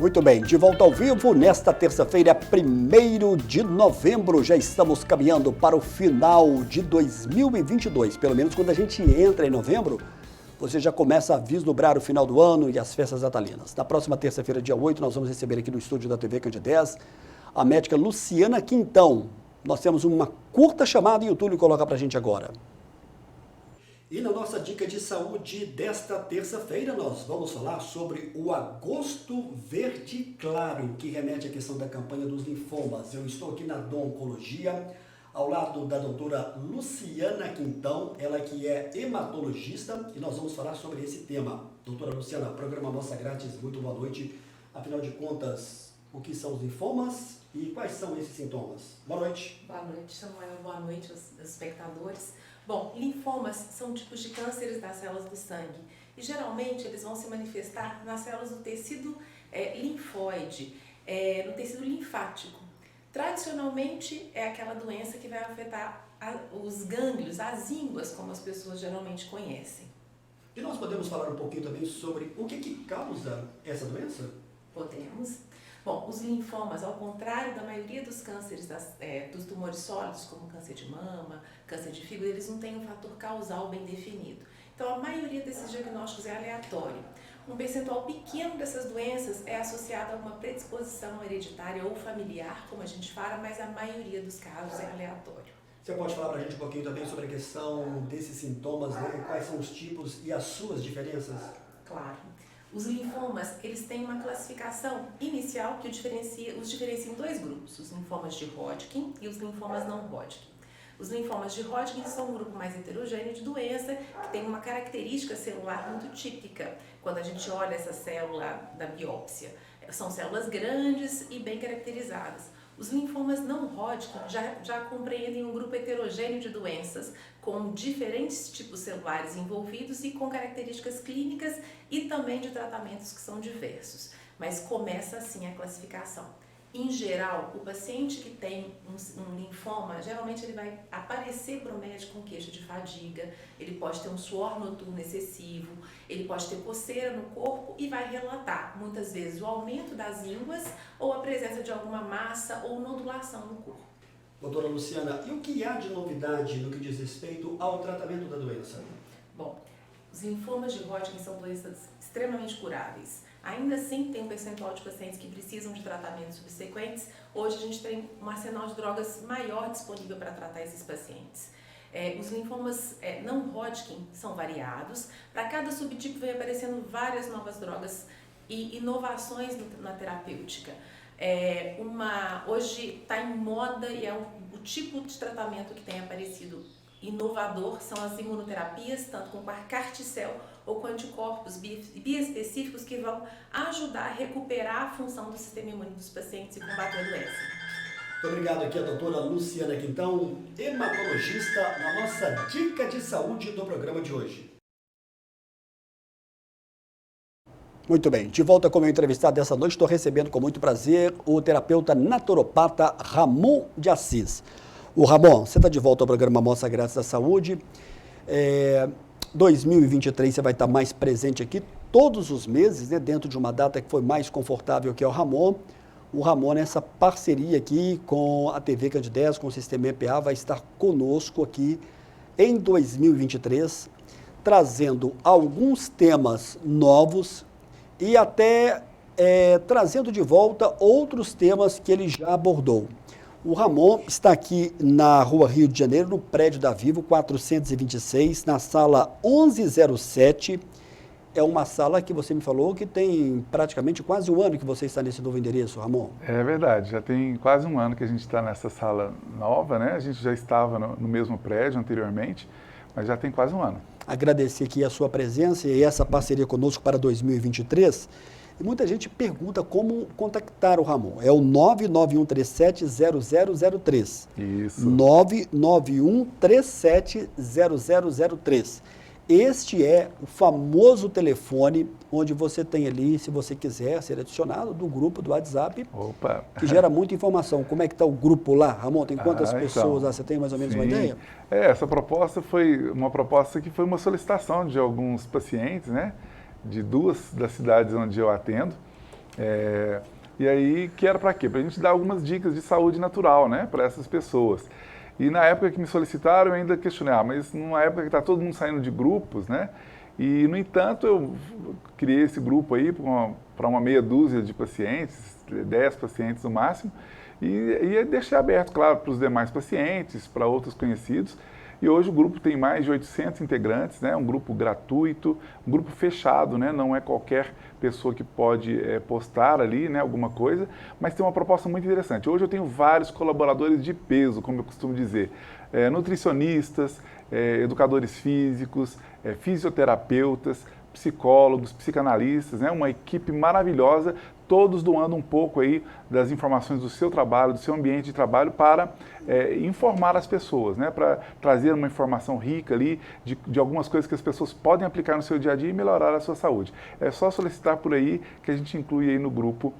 Muito bem, de volta ao vivo, nesta terça-feira, 1º de novembro, já estamos caminhando para o final de 2022. Pelo menos quando a gente entra em novembro, você já começa a vislumbrar o final do ano e as festas natalinas. Na próxima terça-feira, dia 8, nós vamos receber aqui no estúdio da TV Candidez a médica Luciana Quintão. Nós temos uma curta chamada e o Túlio coloca para a gente agora. E na nossa dica de saúde desta terça-feira, nós vamos falar sobre o agosto verde claro, que remete à questão da campanha dos linfomas. Eu estou aqui na Oncologia, ao lado da doutora Luciana Quintão, ela que é hematologista, e nós vamos falar sobre esse tema. Doutora Luciana, programa Amostra Grátis, muito boa noite. Afinal de contas, o que são os linfomas e quais são esses sintomas? Boa noite. Boa noite, Samuel. Boa noite aos espectadores. Bom, linfomas são tipos de cânceres das células do sangue e geralmente eles vão se manifestar nas células do tecido linfóide, no tecido linfático. Tradicionalmente é aquela doença que vai afetar os gânglios, as ínguas, como as pessoas geralmente conhecem. E nós podemos falar um pouquinho também sobre o que causa essa doença? Podemos. Bom, os linfomas, ao contrário da maioria dos cânceres, dos tumores sólidos, como câncer de mama, câncer de fígado, eles não têm um fator causal bem definido. Então, a maioria desses diagnósticos é aleatório. Um percentual pequeno dessas doenças é associado a uma predisposição hereditária ou familiar, como a gente fala, mas a maioria dos casos é aleatório. Você pode falar para a gente um pouquinho também sobre a questão desses sintomas, né? Quais são os tipos e as suas diferenças? Claro. Os linfomas, eles têm uma classificação inicial que os diferencia em dois grupos, os linfomas de Hodgkin e os linfomas não Hodgkin. Os linfomas de Hodgkin são um grupo mais heterogêneo de doença, que tem uma característica celular muito típica, quando a gente olha essa célula da biópsia. São células grandes e bem caracterizadas. Os linfomas não Hodgkin já compreendem um grupo heterogêneo de doenças com diferentes tipos celulares envolvidos e com características clínicas e também de tratamentos que são diversos. Mas começa assim a classificação. Em geral, o paciente que tem um linfoma, geralmente ele vai aparecer para o médico com queixa de fadiga, ele pode ter um suor noturno excessivo, ele pode ter coceira no corpo e vai relatar, muitas vezes, o aumento das ínguas ou a presença de alguma massa ou nodulação no corpo. Doutora Luciana, e o que há de novidade no que diz respeito ao tratamento da doença? Bom, os linfomas de Hodgkin são doenças extremamente curáveis. Ainda assim, tem um percentual de pacientes que precisam de tratamentos subsequentes. Hoje a gente tem um arsenal de drogas maior disponível para tratar esses pacientes. Os linfomas não Hodgkin são variados. Para cada subtipo vem aparecendo várias novas drogas e inovações na terapêutica. Hoje está em moda e é o tipo de tratamento que tem aparecido inovador são as imunoterapias, tanto com CAR-T-cell ou com anticorpos biespecíficos que vão ajudar a recuperar a função do sistema imune dos pacientes e combater a doença. Muito obrigado aqui a doutora Luciana Quintão, hematologista, na nossa Dica de Saúde do programa de hoje. Muito bem, de volta com o meu entrevistado dessa noite, estou recebendo com muito prazer o terapeuta naturopata Ramon de Assis. O Ramon, você está de volta ao programa Amostra Grátis da Saúde. 2023 você vai estar mais presente aqui todos os meses, né, dentro de uma data que foi mais confortável que é o Ramon. O Ramon, nessa parceria aqui com a TV Candidez, com o Sistema EPA, vai estar conosco aqui em 2023, trazendo alguns temas novos e até trazendo de volta outros temas que ele já abordou. O Ramon está aqui na Rua Rio de Janeiro, no prédio da Vivo, 426, na sala 1107. É uma sala que você me falou que tem praticamente quase um ano que você está nesse novo endereço, Ramon. É verdade, já tem quase um ano que a gente está nessa sala nova, né? A gente já estava no mesmo prédio anteriormente, mas já tem quase um ano. Agradecer aqui a sua presença e essa parceria conosco para 2023. E muita gente pergunta como contactar o Ramon. É o 991370003. Isso. 991370003. Este é o famoso telefone onde você tem ali, se você quiser ser adicionado, do grupo do WhatsApp. Opa! Que gera muita informação. Como é que está o grupo lá, Ramon? Tem quantas pessoas lá? Você tem mais ou menos uma ideia? Essa proposta foi uma solicitação de alguns pacientes, né? De duas das cidades onde eu atendo, e aí que era para quê? Para a gente dar algumas dicas de saúde natural, né, para essas pessoas. E na época que me solicitaram eu ainda questionei, mas numa época que está todo mundo saindo de grupos, né, e no entanto eu criei esse grupo aí para uma meia dúzia de pacientes, 10 pacientes no máximo, e deixei aberto, claro, para os demais pacientes, para outros conhecidos. E hoje o grupo tem mais de 800 integrantes, né? Um grupo gratuito, um grupo fechado, né? Não é qualquer pessoa que pode postar ali, né, alguma coisa, mas tem uma proposta muito interessante. Hoje eu tenho vários colaboradores de peso, como eu costumo dizer, nutricionistas, educadores físicos, fisioterapeutas, psicólogos, psicanalistas, né? Uma equipe maravilhosa, todos doando um pouco aí das informações do seu trabalho, do seu ambiente de trabalho para informar as pessoas, né? Para trazer uma informação rica ali de algumas coisas que as pessoas podem aplicar no seu dia a dia e melhorar a sua saúde. É só solicitar por aí que a gente inclui aí no grupo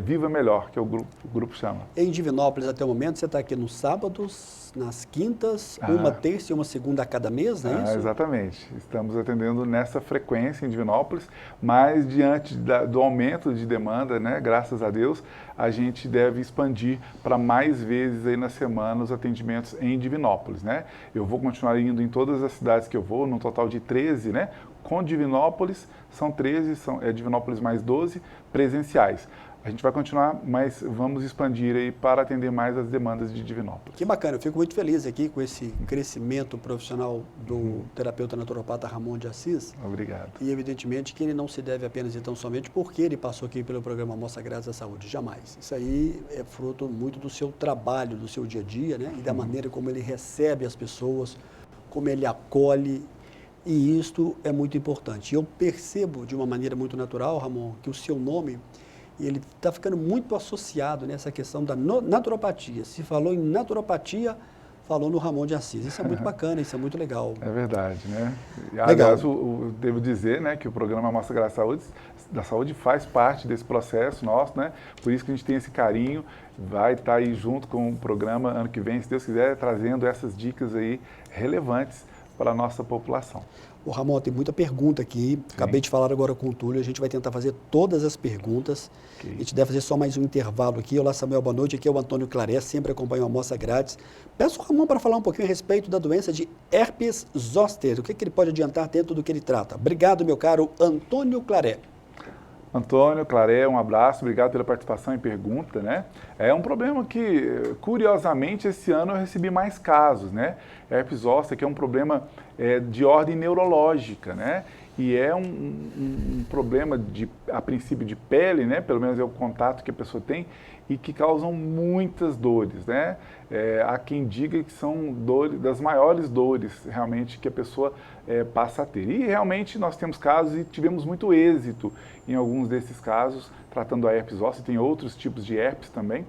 Viva Melhor, que é o grupo chama. Em Divinópolis, até o momento, você está aqui nos sábados, nas quintas, uma terça e uma segunda a cada mês, não é isso? Exatamente. Estamos atendendo nessa frequência em Divinópolis, mas diante do aumento de demanda, né, graças a Deus, a gente deve expandir para mais vezes aí na semana os atendimentos em Divinópolis, né? Eu vou continuar indo em todas as cidades que eu vou, num total de 13, né? Com Divinópolis, são 13, Divinópolis mais 12 presenciais. A gente vai continuar, mas vamos expandir aí para atender mais as demandas de Divinópolis. Que bacana, eu fico muito feliz aqui com esse crescimento profissional do terapeuta naturopata Ramon de Assis. Obrigado. E evidentemente que ele não se deve apenas e tão somente porque ele passou aqui pelo programa Amostra Grátis da Saúde, jamais. Isso aí é fruto muito do seu trabalho, do seu dia a dia, né? E da maneira como ele recebe as pessoas, como ele acolhe. E isto é muito importante. Eu percebo de uma maneira muito natural, Ramon, que o seu nome, ele está ficando muito associado nessa questão da naturopatia. Se falou em naturopatia, falou no Ramon de Assis. Isso é muito bacana, isso é muito legal. É verdade, né? Legal. Aliás, devo dizer, né, que o programa Amostra Grátis da Saúde faz parte desse processo nosso, né? Por isso que a gente tem esse carinho, vai estar aí junto com o programa ano que vem, se Deus quiser, trazendo essas dicas aí relevantes para a nossa população. O Ramon, tem muita pergunta aqui. Sim. Acabei de falar agora com o Túlio, a gente vai tentar fazer todas as perguntas. Okay. A gente deve fazer só mais um intervalo aqui. Olá, Samuel, boa noite. Aqui é o Antônio Claré, sempre acompanha a Amostra Grátis. Peço ao Ramon para falar um pouquinho a respeito da doença de herpes zoster. O que ele pode adiantar dentro do que ele trata? Obrigado, meu caro Antônio Claré. Antônio, Claré, um abraço, obrigado pela participação e pergunta, né? É um problema que, curiosamente, esse ano eu recebi mais casos, né? Herpes zoster, que é um problema de ordem neurológica, né? e é um problema, a princípio, de pele, né? Pelo menos é o contato que a pessoa tem, e que causam muitas dores, né? Há quem diga que são das maiores dores, realmente, que a pessoa passa a ter. E, realmente, nós temos casos e tivemos muito êxito em alguns desses casos, tratando a herpes zoster, tem outros tipos de herpes também.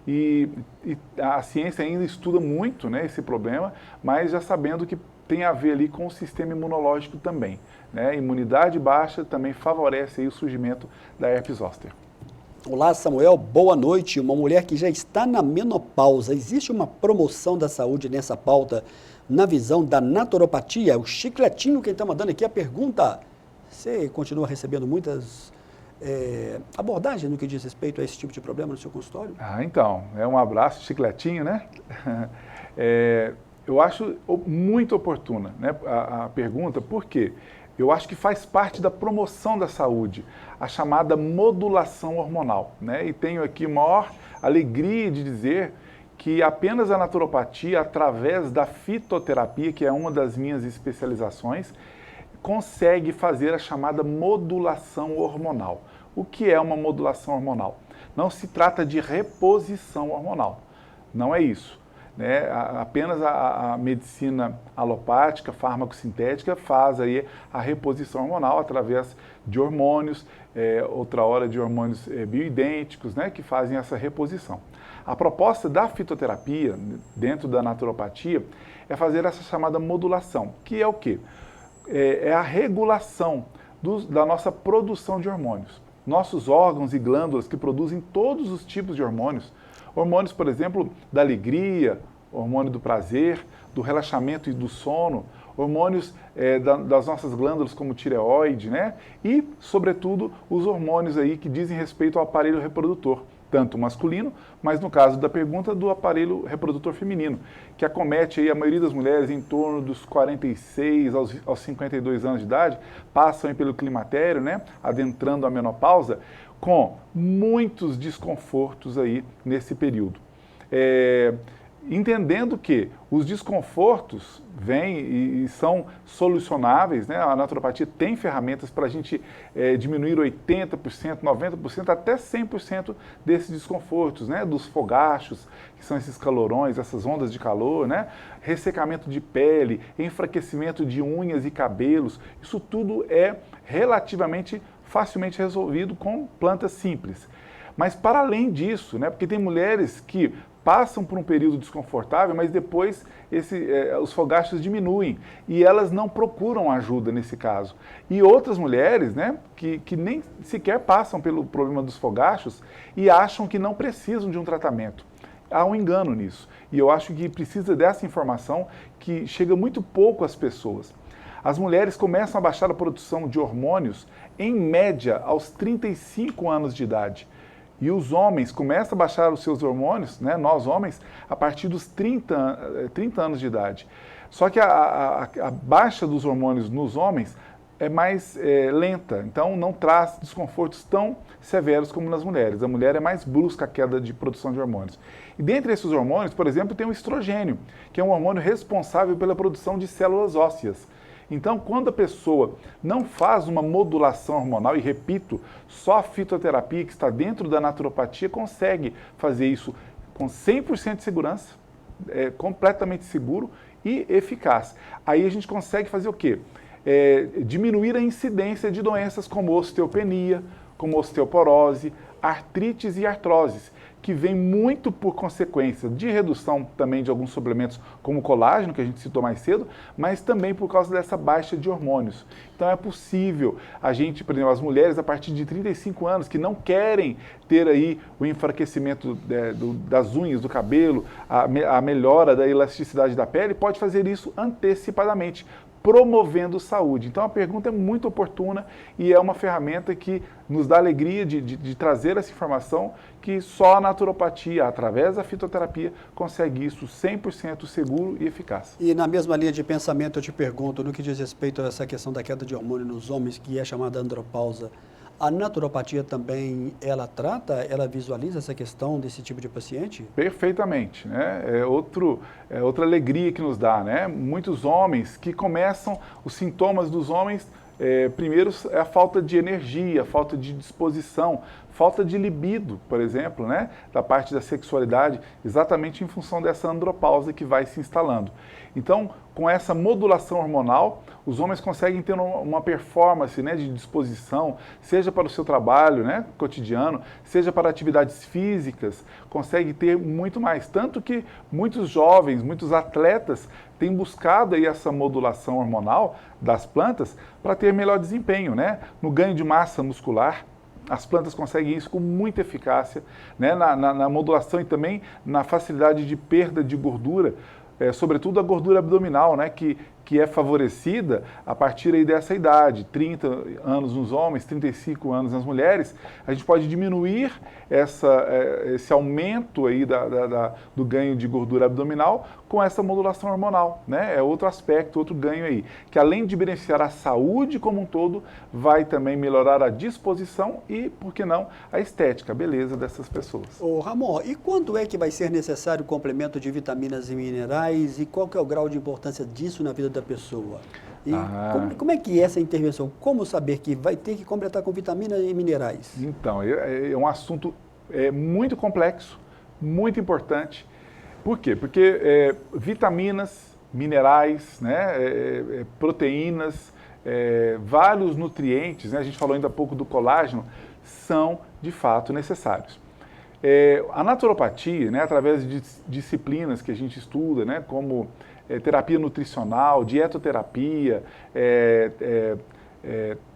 E a ciência ainda estuda muito, né, esse problema, mas já sabendo que tem a ver ali com o sistema imunológico também, né? Imunidade baixa também favorece aí o surgimento da herpes zoster. Olá, Samuel, boa noite. Uma mulher que já está na menopausa, existe uma promoção da saúde nessa pauta na visão da naturopatia? O Chicletinho, quem está mandando aqui a pergunta. Você continua recebendo muitas abordagens no que diz respeito a esse tipo de problema no seu consultório? Então, um abraço, Chicletinho, né? Eu acho muito oportuna, né, a pergunta, por quê? Eu acho que faz parte da promoção da saúde, a chamada modulação hormonal, né? E tenho aqui a maior alegria de dizer que apenas a naturopatia, através da fitoterapia, que é uma das minhas especializações, consegue fazer a chamada modulação hormonal. O que é uma modulação hormonal? Não se trata de reposição hormonal, não é isso. Né? Apenas a medicina alopática, farmacosintética, faz aí a reposição hormonal através de hormônios, outra hora de hormônios bioidênticos, né, que fazem essa reposição. A proposta da fitoterapia, dentro da naturopatia, é fazer essa chamada modulação, que é o quê? É a regulação da nossa produção de hormônios. Nossos órgãos e glândulas que produzem todos os tipos de hormônios, hormônios, por exemplo, da alegria, hormônio do prazer, do relaxamento e do sono, hormônios das nossas glândulas como tireoide, né? E, sobretudo, os hormônios aí que dizem respeito ao aparelho reprodutor, tanto masculino, mas no caso da pergunta, do aparelho reprodutor feminino, que acomete aí a maioria das mulheres em torno dos 46 aos 52 anos de idade, passam aí pelo climatério, né? Adentrando a menopausa, com muitos desconfortos aí nesse período. Entendendo que os desconfortos vêm e são solucionáveis, né? A naturopatia tem ferramentas para a gente diminuir 80%, 90%, até 100% desses desconfortos, né? Dos fogachos, que são esses calorões, essas ondas de calor, né? Ressecamento de pele, enfraquecimento de unhas e cabelos, isso tudo é relativamente facilmente resolvido com plantas simples. Mas para além disso, né? Porque tem mulheres que passam por um período desconfortável, mas depois os fogachos diminuem e elas não procuram ajuda nesse caso. E outras mulheres, né, que nem sequer passam pelo problema dos fogachos e acham que não precisam de um tratamento. Há um engano nisso. E eu acho que precisa dessa informação que chega muito pouco às pessoas. As mulheres começam a baixar a produção de hormônios, em média, aos 35 anos de idade. E os homens começam a baixar os seus hormônios, né, nós homens, a partir dos 30 anos de idade. Só que a baixa dos hormônios nos homens é mais lenta, então não traz desconfortos tão severos como nas mulheres. A mulher é mais brusca a queda de produção de hormônios. E dentre esses hormônios, por exemplo, tem o estrogênio, que é um hormônio responsável pela produção de células ósseas. Então, quando a pessoa não faz uma modulação hormonal, e repito, só a fitoterapia que está dentro da naturopatia consegue fazer isso com 100% de segurança, completamente seguro e eficaz. Aí a gente consegue fazer o quê? Diminuir a incidência de doenças como osteopenia, como osteoporose, artrites e artroses, que vem muito por consequência de redução também de alguns suplementos como colágeno, que a gente citou mais cedo, mas também por causa dessa baixa de hormônios. Então é possível a gente, por exemplo, as mulheres a partir de 35 anos que não querem ter aí o enfraquecimento das unhas, do cabelo, a melhora da elasticidade da pele, pode fazer isso antecipadamente, promovendo saúde. Então a pergunta é muito oportuna e é uma ferramenta que nos dá alegria de trazer essa informação que só a naturopatia, através da fitoterapia, consegue isso 100% seguro e eficaz. E na mesma linha de pensamento eu te pergunto, no que diz respeito a essa questão da queda de hormônio nos homens, que é chamada andropausa, a naturopatia também, ela visualiza essa questão desse tipo de paciente? Perfeitamente, né? Outra alegria que nos dá, né? Muitos homens que começam, os sintomas dos homens primeiro é a falta de energia, falta de disposição, falta de libido, por exemplo, né, da parte da sexualidade, exatamente em função dessa andropausa que vai se instalando. Então, com essa modulação hormonal, os homens conseguem ter uma performance, né, de disposição, seja para o seu trabalho, né, cotidiano, seja para atividades físicas, consegue ter muito mais. Tanto que muitos jovens, muitos atletas têm buscado aí essa modulação hormonal das plantas para ter melhor desempenho, né, no ganho de massa muscular. As plantas conseguem isso com muita eficácia, né, na modulação e também na facilidade de perda de gordura, sobretudo a gordura abdominal, né, que é favorecida a partir aí dessa idade, 30 anos nos homens, 35 anos nas mulheres. A gente pode diminuir esse aumento aí do ganho de gordura abdominal com essa modulação hormonal, né? É outro aspecto, outro ganho aí, que além de beneficiar a saúde como um todo, vai também melhorar a disposição e, por que não, a estética, a beleza dessas pessoas. Ô Ramon, e quando é que vai ser necessário o complemento de vitaminas e minerais e qual que é o grau de importância disso na vida da pessoa? E como é que é essa intervenção? Como saber que vai ter que completar com vitaminas e minerais? Então, é um assunto muito complexo, muito importante. Por quê? Porque vitaminas, minerais, né, proteínas, vários nutrientes, né, a gente falou ainda há pouco do colágeno, são de fato necessários. A naturopatia, né, através de disciplinas que a gente estuda, né, como terapia nutricional, dietoterapia,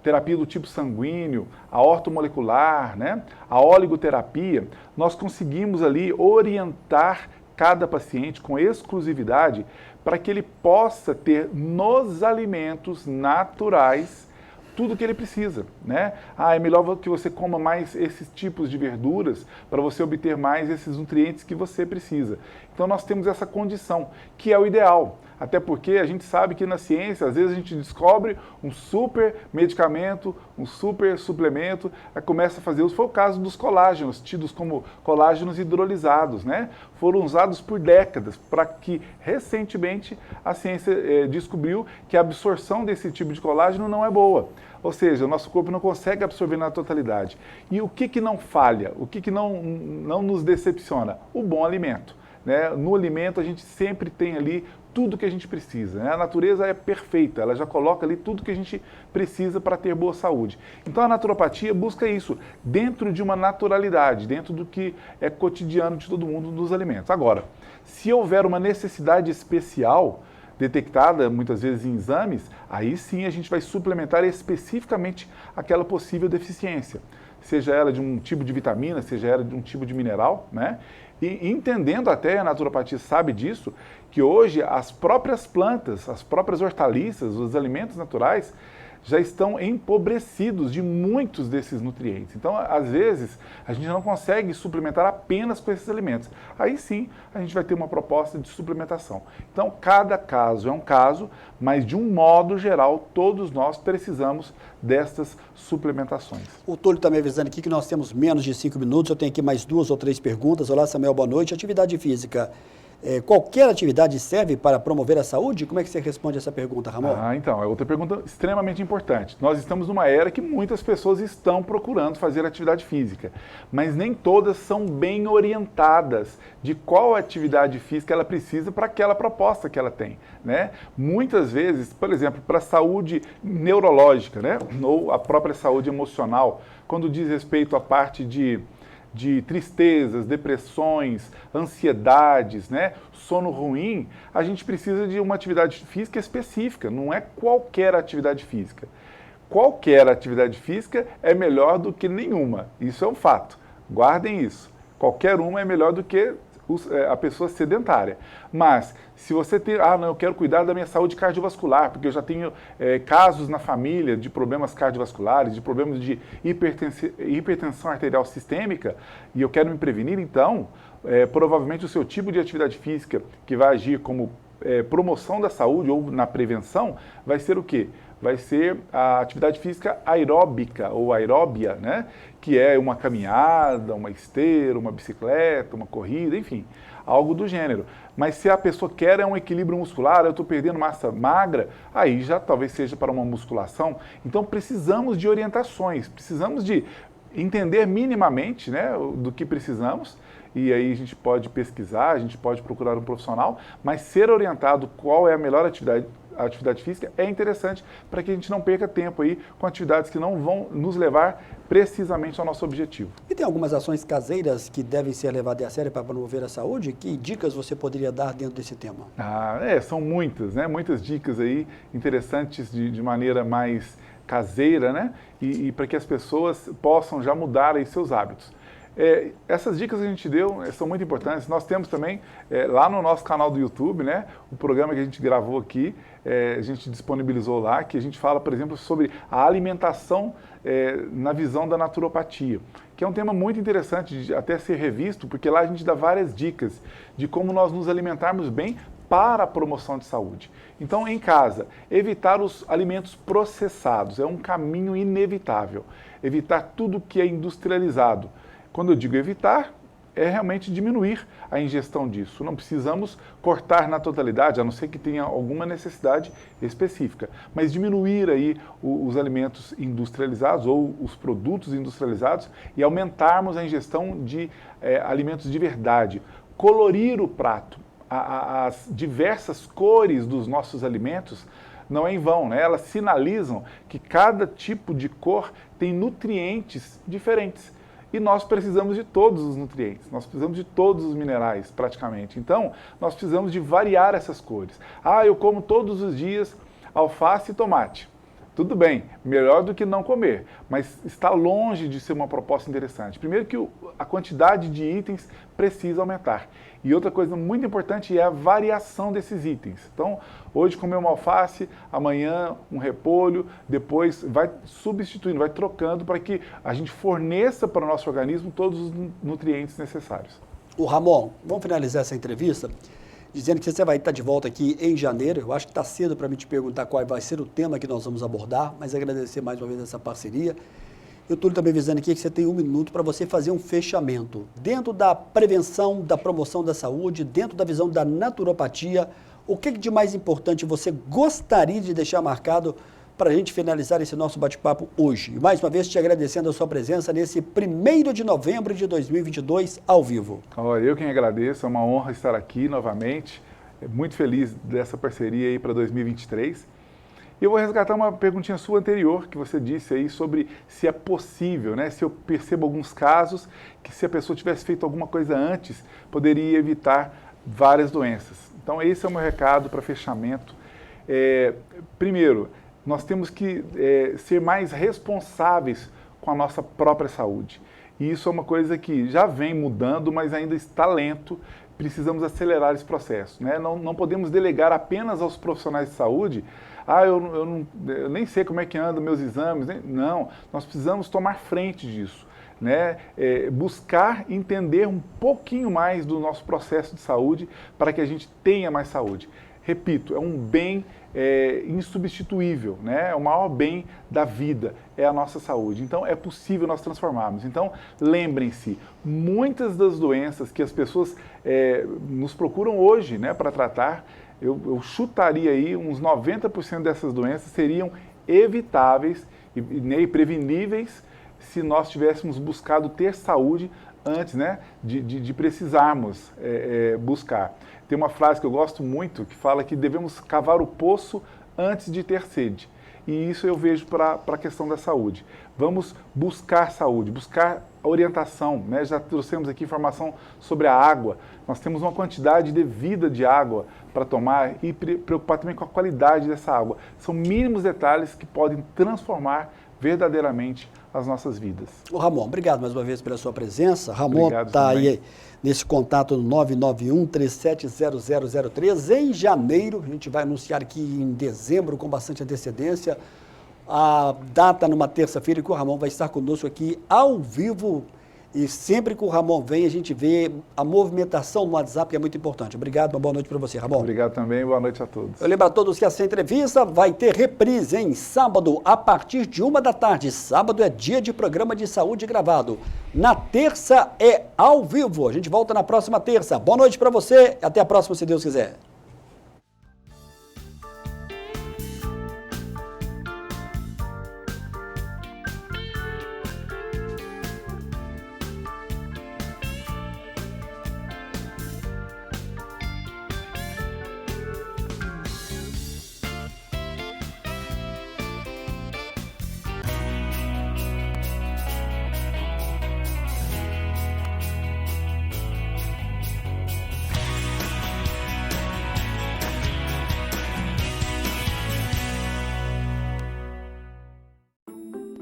terapia do tipo sanguíneo, a ortomolecular, né, a oligoterapia, nós conseguimos ali orientar cada paciente com exclusividade para que ele possa ter nos alimentos naturais tudo que ele precisa, né? É melhor que você coma mais esses tipos de verduras para você obter mais esses nutrientes que você precisa. Então nós temos essa condição, que é o ideal. Até porque a gente sabe que na ciência, às vezes a gente descobre um super medicamento, um super suplemento, começa a fazer uso. Foi o caso dos colágenos, tidos como colágenos hidrolisados, né? Foram usados por décadas, para que recentemente a ciência descobriu que a absorção desse tipo de colágeno não é boa. Ou seja, o nosso corpo não consegue absorver na totalidade. E o que não falha? O que não nos decepciona? O bom alimento, né? No alimento a gente sempre tem ali tudo que a gente precisa, né? A natureza é perfeita, ela já coloca ali tudo que a gente precisa para ter boa saúde. Então a naturopatia busca isso, dentro de uma naturalidade, dentro do que é cotidiano de todo mundo dos alimentos. Agora, se houver uma necessidade especial, detectada muitas vezes em exames, aí sim a gente vai suplementar especificamente aquela possível deficiência, seja ela de um tipo de vitamina, seja ela de um tipo de mineral, né? E entendendo até, a naturopatia sabe disso, que hoje as próprias plantas, as próprias hortaliças, os alimentos naturais, já estão empobrecidos de muitos desses nutrientes. Então, às vezes, a gente não consegue suplementar apenas com esses alimentos. Aí sim, a gente vai ter uma proposta de suplementação. Então, cada caso é um caso, mas de um modo geral, todos nós precisamos destas suplementações. O Túlio está me avisando aqui que nós temos menos de 5 minutos, eu tenho aqui mais 2 ou 3 perguntas. Olá, Samuel, boa noite. Atividade física. Qualquer atividade serve para promover a saúde? Como é que você responde essa pergunta, Ramon? Então, é outra pergunta extremamente importante. Nós estamos numa era que muitas pessoas estão procurando fazer atividade física, mas nem todas são bem orientadas de qual atividade física ela precisa para aquela proposta que ela tem, né? Muitas vezes, por exemplo, para a saúde neurológica, né? Ou a própria saúde emocional, quando diz respeito à parte de tristezas, depressões, ansiedades, né? Sono ruim, a gente precisa de uma atividade física específica, não é qualquer atividade física. Qualquer atividade física é melhor do que nenhuma, isso é um fato, guardem isso. Qualquer uma é melhor do que a pessoa sedentária. Mas, se você tem, não, eu quero cuidar da minha saúde cardiovascular, porque eu já tenho casos na família de problemas cardiovasculares, de problemas de hipertensão arterial sistêmica, e eu quero me prevenir, então, provavelmente o seu tipo de atividade física que vai agir como promoção da saúde ou na prevenção, vai ser o quê? vai ser a atividade física aeróbica ou aeróbia, né? Que é uma caminhada, uma esteira, uma bicicleta, uma corrida, enfim, algo do gênero. Mas se a pessoa quer um equilíbrio muscular, eu estou perdendo massa magra, aí já talvez seja para uma musculação. Então precisamos de orientações, precisamos de entender minimamente, né, do que precisamos, e aí a gente pode pesquisar, a gente pode procurar um profissional, mas ser orientado qual é a melhor atividade física é interessante para que a gente não perca tempo aí com atividades que não vão nos levar precisamente ao nosso objetivo. E tem algumas ações caseiras que devem ser levadas a sério para promover a saúde? Que dicas você poderia dar dentro desse tema? São muitas, né? Muitas dicas aí interessantes de maneira mais caseira, né? E para que as pessoas possam já mudar aí seus hábitos. Essas dicas que a gente deu são muito importantes. Nós temos também lá no nosso canal do YouTube, né, o programa que a gente gravou aqui, a gente disponibilizou lá, que a gente fala, por exemplo, sobre a alimentação na visão da naturopatia, que é um tema muito interessante de até ser revisto, porque lá a gente dá várias dicas de como nós nos alimentarmos bem para a promoção de saúde. Então, em casa, evitar os alimentos processados é um caminho inevitável. Evitar tudo que é industrializado. Quando eu digo evitar, é realmente diminuir a ingestão disso. Não precisamos cortar na totalidade, a não ser que tenha alguma necessidade específica. Mas diminuir aí os alimentos industrializados ou os produtos industrializados e aumentarmos a ingestão de alimentos de verdade. Colorir o prato. As diversas cores dos nossos alimentos não é em vão, né? Elas sinalizam que cada tipo de cor tem nutrientes diferentes. E nós precisamos de todos os nutrientes, nós precisamos de todos os minerais, praticamente. Então, nós precisamos de variar essas cores. Eu como todos os dias alface e tomate. Tudo bem, melhor do que não comer, mas está longe de ser uma proposta interessante. Primeiro que a quantidade de itens precisa aumentar. E outra coisa muito importante é a variação desses itens. Então, hoje comer uma alface, amanhã um repolho, depois vai substituindo, vai trocando para que a gente forneça para o nosso organismo todos os nutrientes necessários. O Ramon, vamos finalizar essa entrevista dizendo que você vai estar de volta aqui em janeiro. Eu acho que está cedo para mim te perguntar qual vai ser o tema que nós vamos abordar, mas agradecer mais uma vez essa parceria. Eu estou também avisando aqui que você tem 1 minuto para você fazer um fechamento. Dentro da prevenção, da promoção da saúde, dentro da visão da naturopatia, o que de mais importante você gostaria de deixar marcado para a gente finalizar esse nosso bate-papo hoje? E mais uma vez te agradecendo a sua presença nesse 1º de novembro de 2022, ao vivo. Olha, eu quem agradeço, é uma honra estar aqui novamente, muito feliz dessa parceria aí para 2023. E eu vou resgatar uma perguntinha sua anterior, que você disse aí sobre se é possível, né? Se eu percebo alguns casos que se a pessoa tivesse feito alguma coisa antes, poderia evitar várias doenças. Então esse é o meu recado para fechamento. Primeiro, nós temos que ser mais responsáveis com a nossa própria saúde. E isso é uma coisa que já vem mudando, mas ainda está lento. Precisamos acelerar esse processo, né? Não podemos delegar apenas aos profissionais de saúde. Eu nem sei como é que andam meus exames. Não, nós precisamos tomar frente disso, né? Buscar entender um pouquinho mais do nosso processo de saúde para que a gente tenha mais saúde. Repito, é um bem insubstituível, né? O maior bem da vida é a nossa saúde. Então, é possível nós transformarmos. Então, lembrem-se, muitas das doenças que as pessoas nos procuram hoje, né, para tratar, eu chutaria aí, uns 90% dessas doenças seriam evitáveis e preveníveis se nós tivéssemos buscado ter saúde antes, né, de precisarmos buscar. Tem uma frase que eu gosto muito que fala que devemos cavar o poço antes de ter sede. E isso eu vejo para a questão da saúde. Vamos buscar saúde, buscar orientação, né? Já trouxemos aqui informação sobre a água. Nós temos uma quantidade devida de água para tomar e preocupar também com a qualidade dessa água. São mínimos detalhes que podem transformar verdadeiramente as nossas vidas. Ô Ramon, obrigado mais uma vez pela sua presença. Ramon está aí nesse contato no 991-370003. Em janeiro, a gente vai anunciar aqui em dezembro, com bastante antecedência, a data numa terça-feira que o Ramon vai estar conosco aqui ao vivo E sempre que o Ramon vem, a gente vê a movimentação no WhatsApp, que é muito importante. Obrigado, uma boa noite para você, Ramon. Obrigado também, boa noite a todos. Eu lembro a todos que essa entrevista vai ter reprise em sábado, a partir de 13h. Sábado é dia de programa de saúde gravado. Na terça é ao vivo. A gente volta na próxima terça. Boa noite para você, até a próxima, se Deus quiser.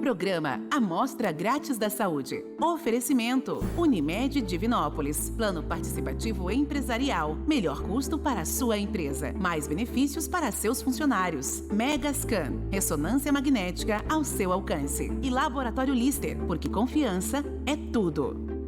Programa Amostra Grátis da Saúde. Oferecimento Unimed Divinópolis. Plano participativo empresarial. Melhor custo para a sua empresa. Mais benefícios para seus funcionários. Megascan. Ressonância magnética ao seu alcance. E Laboratório Lister, porque confiança é tudo.